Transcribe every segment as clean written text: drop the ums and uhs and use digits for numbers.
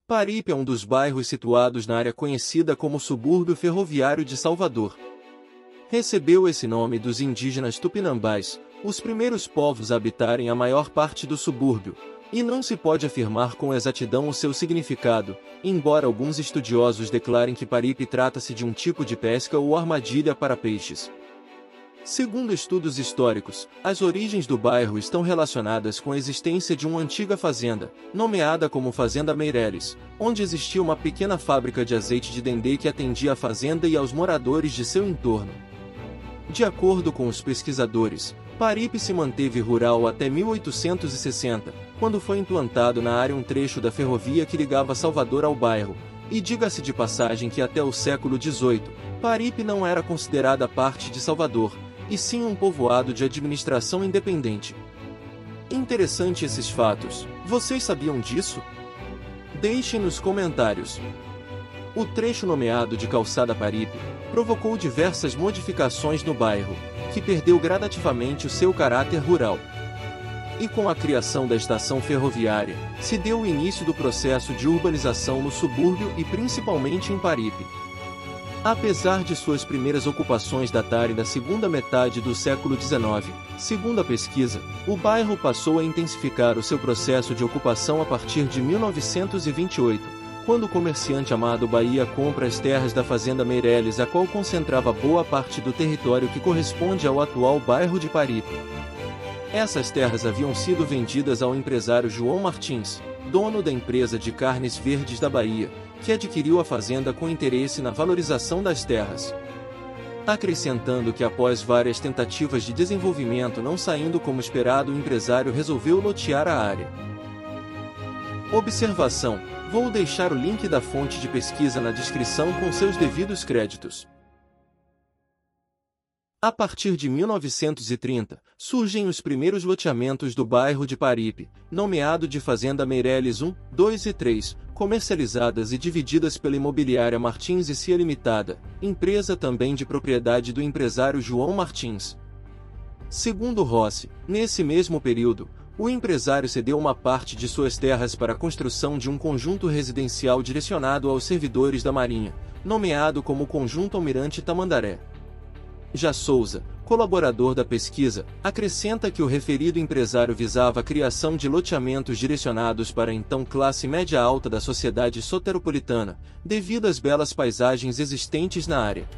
Paripe é um dos bairros situados na área conhecida como Subúrbio Ferroviário de Salvador. Recebeu esse nome dos indígenas tupinambás, os primeiros povos a habitarem a maior parte do subúrbio, e não se pode afirmar com exatidão o seu significado, embora alguns estudiosos declarem que Paripe trata-se de um tipo de pesca ou armadilha para peixes. Segundo estudos históricos, as origens do bairro estão relacionadas com a existência de uma antiga fazenda, nomeada como Fazenda Meireles, onde existia uma pequena fábrica de azeite de dendê que atendia a fazenda e aos moradores de seu entorno. De acordo com os pesquisadores, Paripe se manteve rural até 1860, quando foi implantado na área um trecho da ferrovia que ligava Salvador ao bairro, e diga-se de passagem que até o século XVIII, Paripe não era considerada parte de Salvador, e sim um povoado de administração independente. Interessante esses fatos, vocês sabiam disso? Deixem nos comentários. O trecho nomeado de Calçada Paripe provocou diversas modificações no bairro, que perdeu gradativamente o seu caráter rural. E com a criação da estação ferroviária, se deu o início do processo de urbanização no subúrbio e principalmente em Paripe. Apesar de suas primeiras ocupações datarem da segunda metade do século XIX, segundo a pesquisa, o bairro passou a intensificar o seu processo de ocupação a partir de 1928, quando o comerciante Amado Bahia compra as terras da Fazenda Meireles, a qual concentrava boa parte do território que corresponde ao atual bairro de Paripe. Essas terras haviam sido vendidas ao empresário João Martins, dono da empresa de carnes verdes da Bahia, que adquiriu a fazenda com interesse na valorização das terras. Acrescentando que após várias tentativas de desenvolvimento não saindo como esperado, o empresário resolveu lotear a área. Observação: vou deixar o link da fonte de pesquisa na descrição com seus devidos créditos. A partir de 1930, surgem os primeiros loteamentos do bairro de Paripe, nomeado de Fazenda Meireles 1, 2 e 3, comercializadas e divididas pela imobiliária Martins e Cia Limitada, empresa também de propriedade do empresário João Martins. Segundo Rossi, nesse mesmo período, o empresário cedeu uma parte de suas terras para a construção de um conjunto residencial direcionado aos servidores da Marinha, nomeado como Conjunto Almirante Tamandaré. Já Souza, colaborador da pesquisa, acrescenta que o referido empresário visava a criação de loteamentos direcionados para a então classe média alta da sociedade soteropolitana, devido às belas paisagens existentes na área.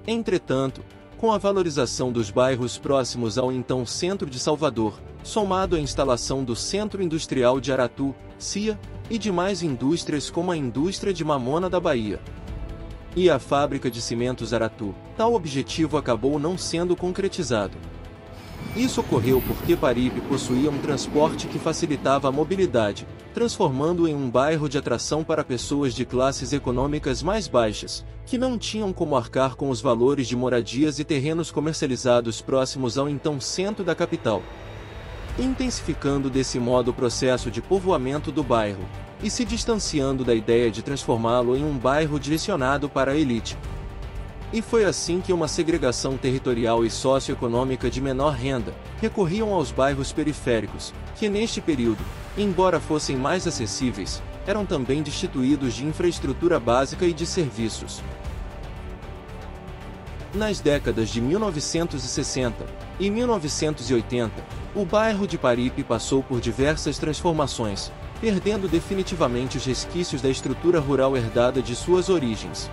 Entretanto, com a valorização dos bairros próximos ao então centro de Salvador, somado à instalação do Centro Industrial de Aratu, CIA, e demais indústrias como a indústria de mamona da Bahia e a fábrica de cimentos Aratu, tal objetivo acabou não sendo concretizado. Isso ocorreu porque Paripe possuía um transporte que facilitava a mobilidade, transformando-o em um bairro de atração para pessoas de classes econômicas mais baixas, que não tinham como arcar com os valores de moradias e terrenos comercializados próximos ao então centro da capital, intensificando desse modo o processo de povoamento do bairro, e se distanciando da ideia de transformá-lo em um bairro direcionado para a elite. E foi assim que uma segregação territorial e socioeconômica de menor renda recorriam aos bairros periféricos, que neste período, embora fossem mais acessíveis, eram também destituídos de infraestrutura básica e de serviços. Nas décadas de 1960 e 1980, o bairro de Paripe passou por diversas transformações, perdendo definitivamente os resquícios da estrutura rural herdada de suas origens.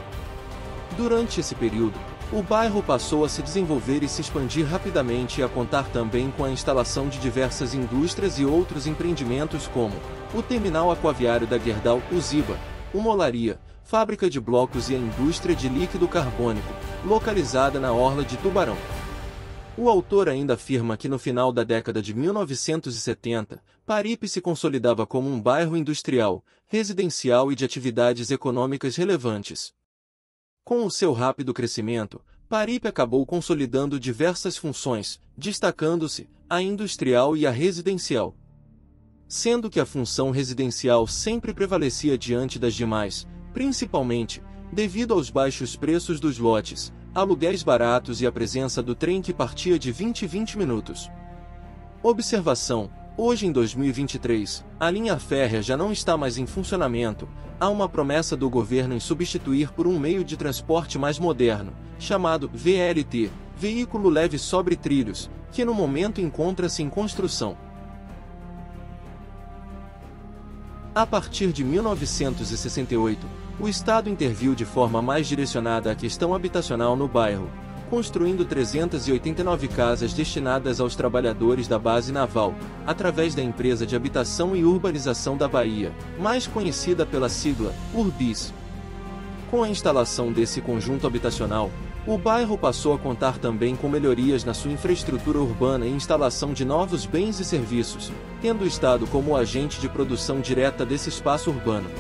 Durante esse período, o bairro passou a se desenvolver e se expandir rapidamente e a contar também com a instalação de diversas indústrias e outros empreendimentos como o terminal aquaviário da Gerdau Uziba, uma olaria, fábrica de blocos e a indústria de líquido carbônico, localizada na orla de Tubarão. O autor ainda afirma que no final da década de 1970, Paripe se consolidava como um bairro industrial, residencial e de atividades econômicas relevantes. Com o seu rápido crescimento, Paripe acabou consolidando diversas funções, destacando-se a industrial e a residencial. Sendo que a função residencial sempre prevalecia diante das demais, principalmente devido aos baixos preços dos lotes, aluguéis baratos e a presença do trem que partia de 20 em 20 minutos. Observação: Hoje em 2023, a linha férrea já não está mais em funcionamento. Há uma promessa do governo em substituir por um meio de transporte mais moderno, chamado VLT, Veículo Leve sobre Trilhos, que no momento encontra-se em construção. A partir de 1968, o Estado interviu de forma mais direcionada à questão habitacional no bairro, construindo 389 casas destinadas aos trabalhadores da base naval, através da Empresa de Habitação e Urbanização da Bahia, mais conhecida pela sigla Urbis. Com a instalação desse conjunto habitacional, o bairro passou a contar também com melhorias na sua infraestrutura urbana e instalação de novos bens e serviços, tendo o Estado como agente de produção direta desse espaço urbano.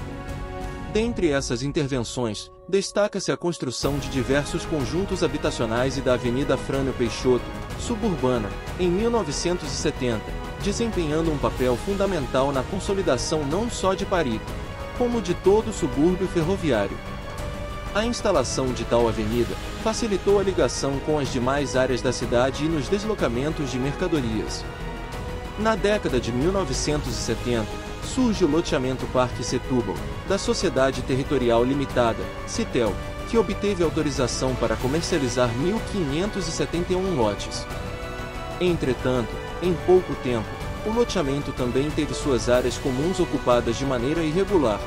Dentre essas intervenções, destaca-se a construção de diversos conjuntos habitacionais e da Avenida Frânio Peixoto, suburbana, em 1970, desempenhando um papel fundamental na consolidação não só de Paripe, como de todo o subúrbio ferroviário. A instalação de tal avenida facilitou a ligação com as demais áreas da cidade e nos deslocamentos de mercadorias. Na década de 1970, surge o loteamento Parque Setúbal, da Sociedade Territorial Limitada, Citel, que obteve autorização para comercializar 1.571 lotes. Entretanto, em pouco tempo, o loteamento também teve suas áreas comuns ocupadas de maneira irregular.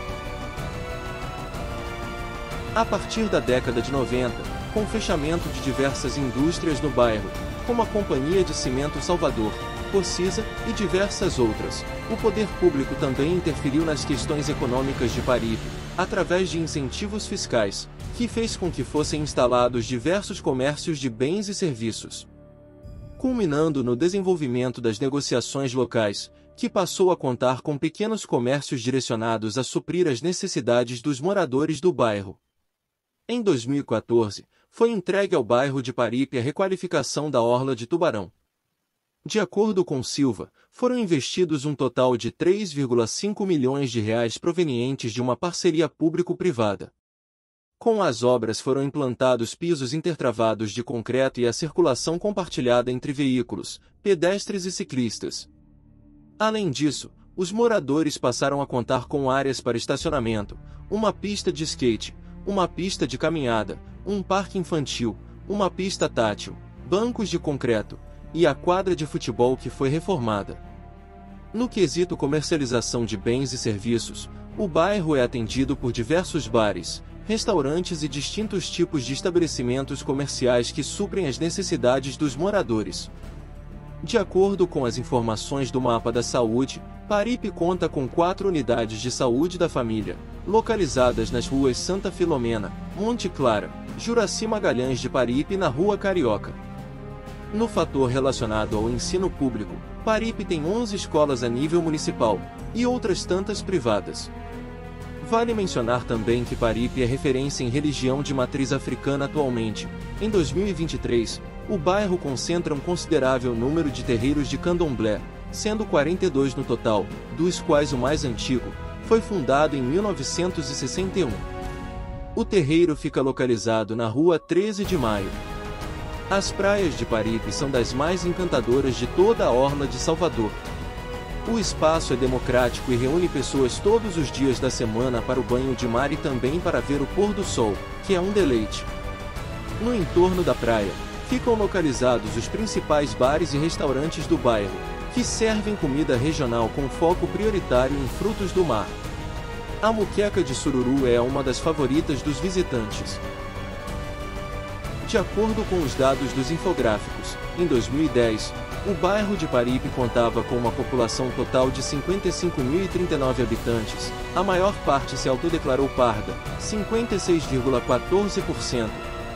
A partir da década de 90, com o fechamento de diversas indústrias no bairro, como a Companhia de Cimento Salvador, Cocisa e diversas outras, o poder público também interferiu nas questões econômicas de Paripe, através de incentivos fiscais, que fez com que fossem instalados diversos comércios de bens e serviços, culminando no desenvolvimento das negociações locais, que passou a contar com pequenos comércios direcionados a suprir as necessidades dos moradores do bairro. Em 2014, foi entregue ao bairro de Paripe a requalificação da Orla de Tubarão. De acordo com Silva, foram investidos um total de 3,5 milhões de reais provenientes de uma parceria público-privada. Com as obras foram implantados pisos intertravados de concreto e a circulação compartilhada entre veículos, pedestres e ciclistas. Além disso, os moradores passaram a contar com áreas para estacionamento, uma pista de skate, uma pista de caminhada, um parque infantil, uma pista tátil, bancos de concreto, e a quadra de futebol que foi reformada. No quesito comercialização de bens e serviços, o bairro é atendido por diversos bares, restaurantes e distintos tipos de estabelecimentos comerciais que suprem as necessidades dos moradores. De acordo com as informações do Mapa da Saúde, Paripe conta com 4 unidades de saúde da família, localizadas nas ruas Santa Filomena, Monte Clara, Juraci Magalhães de Paripe e na Rua Carioca. No fator relacionado ao ensino público, Paripe tem 11 escolas a nível municipal, e outras tantas privadas. Vale mencionar também que Paripe é referência em religião de matriz africana atualmente. Em 2023, o bairro concentra um considerável número de terreiros de candomblé, sendo 42 no total, dos quais o mais antigo foi fundado em 1961. O terreiro fica localizado na Rua 13 de Maio. As praias de Paripe são das mais encantadoras de toda a orla de Salvador. O espaço é democrático e reúne pessoas todos os dias da semana para o banho de mar e também para ver o pôr do sol, que é um deleite. No entorno da praia, ficam localizados os principais bares e restaurantes do bairro, que servem comida regional com foco prioritário em frutos do mar. A muqueca de sururu é uma das favoritas dos visitantes. De acordo com os dados dos infográficos, em 2010, o bairro de Paripe contava com uma população total de 55.039 habitantes, a maior parte se autodeclarou parda, 56,14%,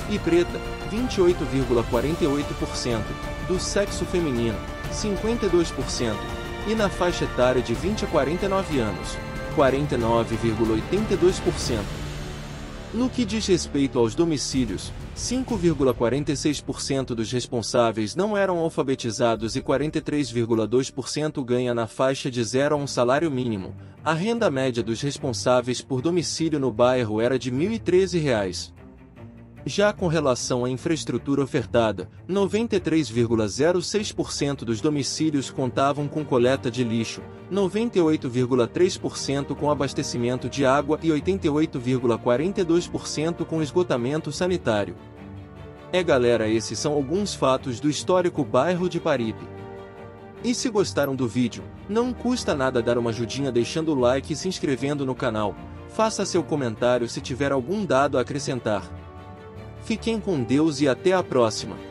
e preta, 28,48%, do sexo feminino, 52%, e na faixa etária de 20 a 49 anos, 49,82%. No que diz respeito aos domicílios, 5,46% dos responsáveis não eram alfabetizados e 43,2% ganha na faixa de 0 a um salário mínimo. A renda média dos responsáveis por domicílio no bairro era de R$ 1.013. Já com relação à infraestrutura ofertada, 93,06% dos domicílios contavam com coleta de lixo, 98,3% com abastecimento de água e 88,42% com esgotamento sanitário. Galera, esses são alguns fatos do histórico bairro de Paripe. E se gostaram do vídeo, não custa nada dar uma ajudinha deixando o like e se inscrevendo no canal. Faça seu comentário se tiver algum dado a acrescentar. Fiquem com Deus e até a próxima!